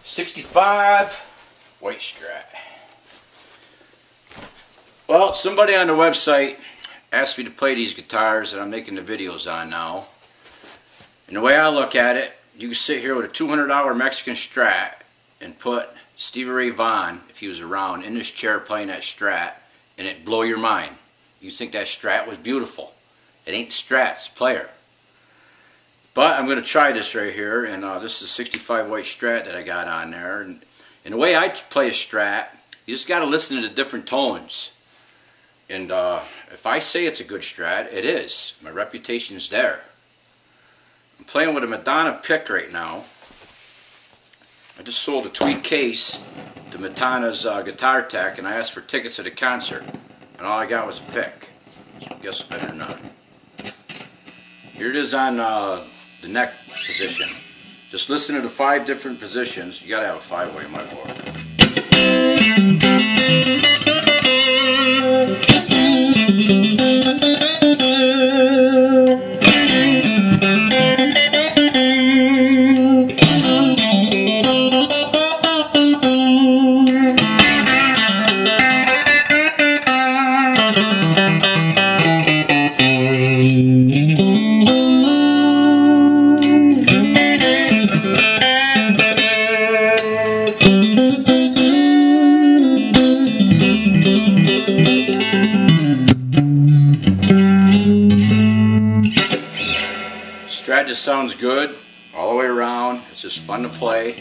65 white Strat. Well, somebody on the website asked me to play these guitars that I'm making the videos on now. And the way I look at it, you can sit here with a $200 Mexican Strat and put Stevie Ray Vaughan, if he was around, in this chair playing that Strat, and it'd blow your mind. You think that Strat was beautiful. It ain't the Strat, it's the player. But I'm going to try this right here, and this is a 65 white Strat that I got on there. And the way I play a Strat, you just got to listen to the different tones. And if I say it's a good Strat, it is. My reputation's there. I'm playing with a Madonna pick right now. I just sold a tweed case to Madonna's Guitar Tech, and I asked for tickets to the concert, and all I got was a pick. So guess better than not. Here it is on the neck position. Just listen to the 5 different positions. You gotta have a 5-way in my book. Strat just sounds good all the way around. It's just fun to play.